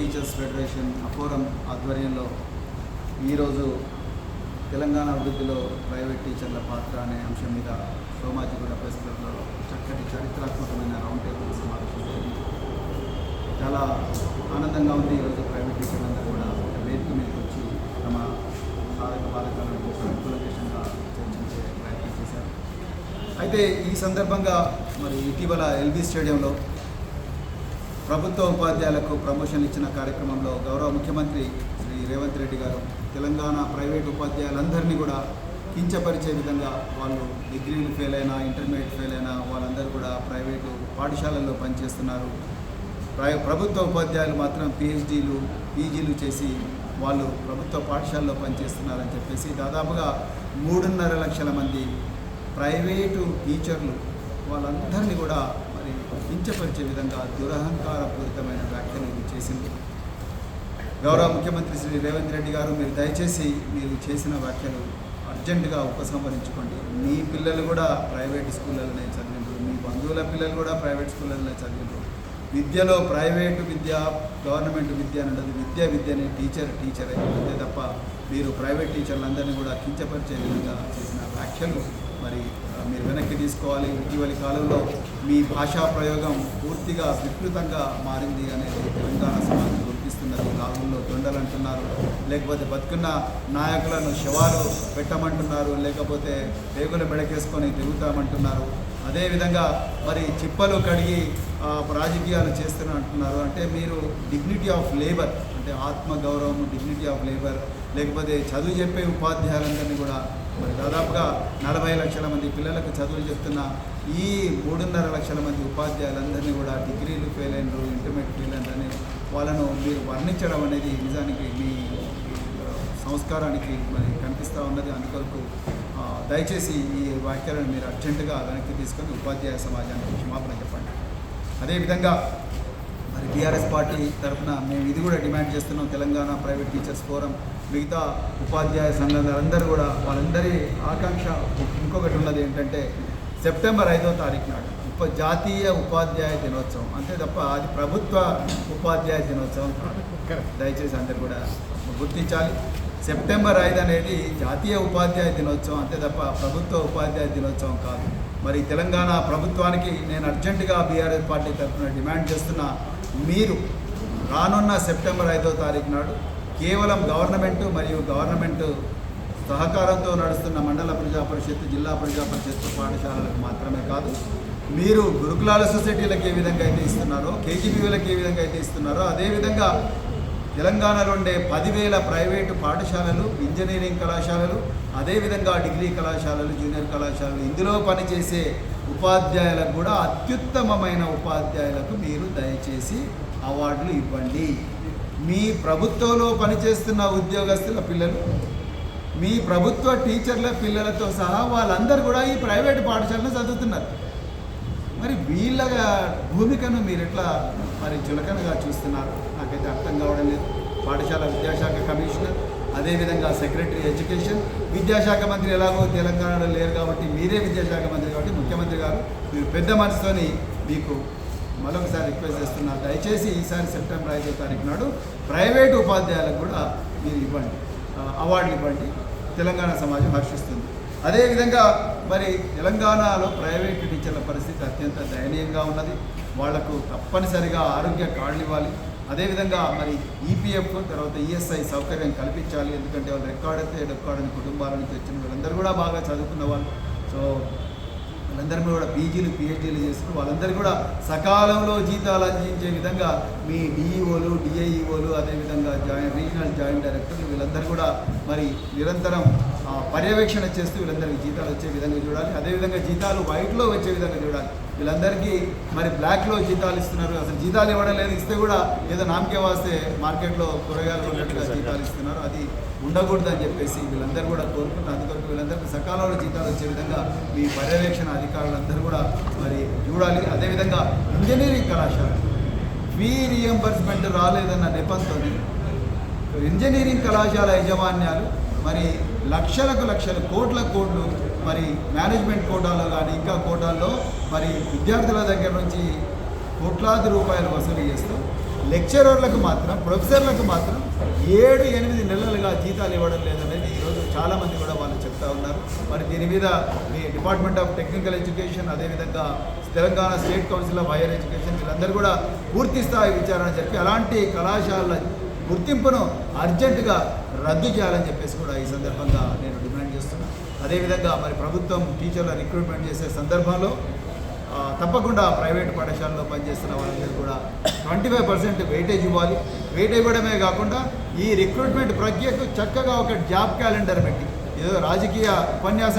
Teachers federation అఫోరం ఆధ్వర్యంలో ఈరోజు తెలంగాణ అభివృద్ధిలో ప్రైవేట్ టీచర్ల పాత్ర అనే అంశం మీద సోమాజిగూడ ప్రెస్ క్లబ్లో చక్కటి చరిత్రాత్మకమైన రౌండ్ టేబుల్ సమావేశం జరిగింది. చాలా ఆనందంగా ఉంది. ఈరోజు ప్రైవేట్ టీచర్లందరూ కూడా వేదిక మీదకి వచ్చి తమ సాధక బాధకాలను కూలంకషంగా చర్చించే ప్రయత్నం చేశారు. అయితే ఈ సందర్భంగా మరి ఇటీవల ఎల్బీ స్టేడియంలో ప్రభుత్వ ఉపాధ్యాయులకు ప్రమోషన్లు ఇచ్చిన కార్యక్రమంలో గౌరవ ముఖ్యమంత్రి శ్రీ రేవంత్ రెడ్డి గారు తెలంగాణ ప్రైవేట్ ఉపాధ్యాయులందరినీ కూడా కించపరిచే విధంగా వాళ్ళు డిగ్రీలు ఫెయిల్ అయినా ఇంటర్మీడియట్ ఫెయిల్ అయినా వాళ్ళందరూ కూడా ప్రైవేటు పాఠశాలల్లో పనిచేస్తున్నారు. ప్రభుత్వ ఉపాధ్యాయులు మాత్రం పిహెచ్డీలు పీజీలు చేసి వాళ్ళు ప్రభుత్వ పాఠశాలలో పనిచేస్తున్నారని చెప్పేసి దాదాపుగా 3.5 లక్షల మంది ప్రైవేటు టీచర్లు వాళ్ళందరినీ కూడా మరి కించపరిచే విధంగా దురహంకారపూరితమైన వ్యాఖ్యలు చేసింది. గౌరవ ముఖ్యమంత్రి శ్రీ రేవంత్ రెడ్డి గారు మీరు దయచేసి మీరు చేసిన వ్యాఖ్యలు అర్జెంటుగా ఉపసంహరించుకోండి. మీ పిల్లలు కూడా ప్రైవేట్ స్కూళ్ళలోనే చదివిండ్రు, మీ బంధువుల పిల్లలు కూడా ప్రైవేట్ స్కూళ్ళలోనే చదివిండ్రు. విద్యలో ప్రైవేటు విద్య గవర్నమెంట్ విద్య అని ఉండదు. విద్యని టీచరే అంతే తప్ప మీరు ప్రైవేట్ టీచర్లందరినీ కూడా కించపరిచే విధంగా చేసిన వ్యాఖ్యలు మరి మీరు వెనక్కి తీసుకోవాలి. ఇటీవలి కాలంలో మీ భాషా ప్రయోగం పూర్తిగా వికృతంగా మారింది అనేది తెలంగాణ సమాజం గుర్తిస్తున్నది. లాగుల్లో దొండలు అంటున్నారు, లేకపోతే బతుకున్న నాయకులను శవాలు పెట్టమంటున్నారు, లేకపోతే పేగులు బెడకేసుకొని తిరుగుతామంటున్నారు. అదేవిధంగా మరి చిప్పలు కడిగి రాజకీయాలు చేస్తున్నారు. అంటే మీరు డిగ్నిటీ ఆఫ్ లేబర్ అంటే ఆత్మగౌరవం, డిగ్నిటీ ఆఫ్ లేబర్, లేకపోతే చదువు చెప్పే ఉపాధ్యాయులందరినీ కూడా మరి దాదాపుగా 40 లక్షల మంది పిల్లలకు చదువులు చెప్తున్న ఈ 3.5 లక్షల మంది ఉపాధ్యాయులందరినీ కూడా డిగ్రీలు ఫెయిల్ అయినరు, ఇంటర్మీడియట్ ఫెయిల్ అయినరని వాళ్ళను మీరు వర్ణించడం అనేది నిజానికి మీ సంస్కారానికి మరి కనిపిస్తూ ఉన్నది. అందుకొరకు దయచేసి ఈ వ్యాఖ్యలను మీరు అర్జెంటుగా వెనక్కి తీసుకొని ఉపాధ్యాయ సమాజానికి క్షమాపణ చెప్పండి. అదేవిధంగా మరి టీఆర్ఎస్ పార్టీ తరఫున మేము ఇది కూడా డిమాండ్ చేస్తున్నాం. తెలంగాణ ప్రైవేట్ టీచర్స్ ఫోరం మిగతా ఉపాధ్యాయ సంఘాలందరూ కూడా వాళ్ళందరి ఆకాంక్ష ఇంకొకటి ఉన్నది ఏంటంటే సెప్టెంబర్ 5వ తారీఖు నాడు జాతీయ ఉపాధ్యాయ దినోత్సవం అంతే తప్ప అది ప్రభుత్వ ఉపాధ్యాయ దినోత్సవం కాదు. దయచేసి అందరు కూడా గుర్తించాలి. సెప్టెంబర్ 5 అనేది జాతీయ ఉపాధ్యాయ దినోత్సవం అంతే తప్ప ప్రభుత్వ ఉపాధ్యాయ దినోత్సవం కాదు. మరి తెలంగాణ ప్రభుత్వానికి నేను అర్జెంటుగా బీఆర్ఎస్ పార్టీ తరఫున డిమాండ్ చేస్తున్నా, మీరు రానున్న సెప్టెంబర్ 5వ తారీఖు నాడు కేవలం గవర్నమెంటు మరియు గవర్నమెంటు సహకారంతో నడుస్తున్న మండల ప్రజా పరిషత్, జిల్లా ప్రజా పరిషత్ పాఠశాలలకు మాత్రమే కాదు, మీరు గురుకులాల సొసైటీలకు ఏ విధంగా అయితే ఇస్తున్నారో, కేజీబీలకు ఏ విధంగా అయితే ఇస్తున్నారో అదేవిధంగా తెలంగాణలో ఉండే 10,000 ప్రైవేటు పాఠశాలలు, ఇంజనీరింగ్ కళాశాలలు, అదేవిధంగా డిగ్రీ కళాశాలలు, జూనియర్ కళాశాలలు, ఇందులో పనిచేసే ఉపాధ్యాయులకు కూడా అత్యుత్తమమైన ఉపాధ్యాయులకు మీరు దయచేసి అవార్డులు ఇవ్వండి. మీ ప్రభుత్వంలో పనిచేస్తున్న ఉద్యోగస్తుల పిల్లలు, మీ ప్రభుత్వ టీచర్ల పిల్లలతో సహా వాళ్ళందరూ కూడా ఈ ప్రైవేటు పాఠశాలలో చదువుతున్నారు. మరి వీళ్ళ భూమికను మీరు ఎట్లా మరి చులకనగా చూస్తున్నారు నాకైతే అర్థం కావడం లేదు. పాఠశాల విద్యాశాఖ కమిషనర్, అదేవిధంగా సెక్రటరీ ఎడ్యుకేషన్, విద్యాశాఖ మంత్రి ఎలాగో తెలంగాణలో లేరు కాబట్టి మీరే విద్యాశాఖ మంత్రి కాబట్టి ముఖ్యమంత్రి గారు మీరు పెద్ద మనసుతోని మీకు మరొకసారి రిక్వెస్ట్ చేస్తున్నా, దయచేసి ఈసారి సెప్టెంబర్ 5వ తారీఖు నాడు ప్రైవేటు ఉపాధ్యాయులకు కూడా మీరు ఇవ్వండి, అవార్డులు ఇవ్వండి. తెలంగాణ సమాజం హర్షిస్తుంది. అదేవిధంగా మరి తెలంగాణలో ప్రైవేటు టీచర్ల పరిస్థితి అత్యంత దయనీయంగా ఉన్నది. వాళ్లకు తప్పనిసరిగా ఆరోగ్య కార్డులు ఇవ్వాలి. అదేవిధంగా మరి ఈపీఎఫ్ తర్వాత ఈఎస్ఐ సౌకర్యం కల్పించాలి. ఎందుకంటే వాళ్ళు రెక్కాడని కుటుంబాల నుంచి వచ్చిన వాళ్ళందరూ కూడా బాగా చదువుకున్న వాళ్ళు. సో వాళ్ళందరూ కూడా పీజీలు పిహెచ్డీలు చేస్తున్నారు. వాళ్ళందరూ కూడా సకాలంలో జీతాలు అందించే విధంగా మీ డిఈఓలు, డిఐఈఓలు, అదేవిధంగా రీజనల్ జాయింట్ డైరెక్టర్లు వీళ్ళందరూ కూడా మరి నిరంతరం పర్యవేక్షణ చేస్తూ వీళ్ళందరికీ జీతాలు వచ్చే విధంగా చూడాలి. అదేవిధంగా జీతాలు వైట్లో వచ్చే విధంగా చూడాలి. వీళ్ళందరికీ మరి బ్లాక్లో జీతాలు ఇస్తున్నారు. అసలు జీతాలు ఇవ్వడం లేదు, ఇస్తే కూడా ఏదో నామకే వాస్తే మార్కెట్లో కూరగాయలు ఉన్నట్టుగా జీతాలు ఇస్తున్నారు. అది ఉండకూడదని చెప్పేసి వీళ్ళందరూ కూడా కోరుకుంటున్నారు. అందుకొరకు వీళ్ళందరికీ సకాలంలో జీతాలు వచ్చే విధంగా మీ పర్యవేక్షణ అధికారులందరూ కూడా మరి చూడాలి. అదేవిధంగా ఇంజనీరింగ్ కళాశాల ఫీ రీఎంబర్స్మెంట్ రాలేదన్న నెపంతో ఇంజనీరింగ్ కళాశాల యాజమాన్యాలు మరి లక్షలు కోట్లు మరి మేనేజ్మెంట్ కోటాలో కానీ ఇంకా కోటాల్లో మరి విద్యార్థుల దగ్గర నుంచి కోట్లాది రూపాయలు వసూలు చేస్తూ లెక్చరర్లకు మాత్రం, ప్రొఫెసర్లకు మాత్రం 7-8 నెలలుగా జీతాలు ఇవ్వడం లేదనేది ఈరోజు చాలామంది కూడా వాళ్ళు చెప్తా ఉన్నారు. మరి దీని మీద మీ డిపార్ట్మెంట్ ఆఫ్ టెక్నికల్ ఎడ్యుకేషన్, అదేవిధంగా Telangana state council of higher education వీళ్ళందరూ కూడా పూర్తి స్థాయి విచారణ జరిపి అలాంటి కళాశాలల గుర్తింపును అర్జెంటుగా రద్దు చేయాలని చెప్పేసి కూడా ఈ సందర్భంగా నేను డిమాండ్ చేస్తున్నాను. అదేవిధంగా మరి ప్రభుత్వం టీచర్ల రిక్రూట్మెంట్ చేసే సందర్భంలో తప్పకుండా ప్రైవేట్ పాఠశాలలో పనిచేస్తున్న వాళ్ళందరూ కూడా 25% వెయిటేజ్ ఇవ్వాలి. వెయిట్ ఇవ్వడమే కాకుండా ఈ రిక్రూట్మెంట్ ప్రక్రియకు చక్కగా ఒక జాబ్ క్యాలెండర్ పెట్టి, ఏదో రాజకీయ ఉపన్యాసం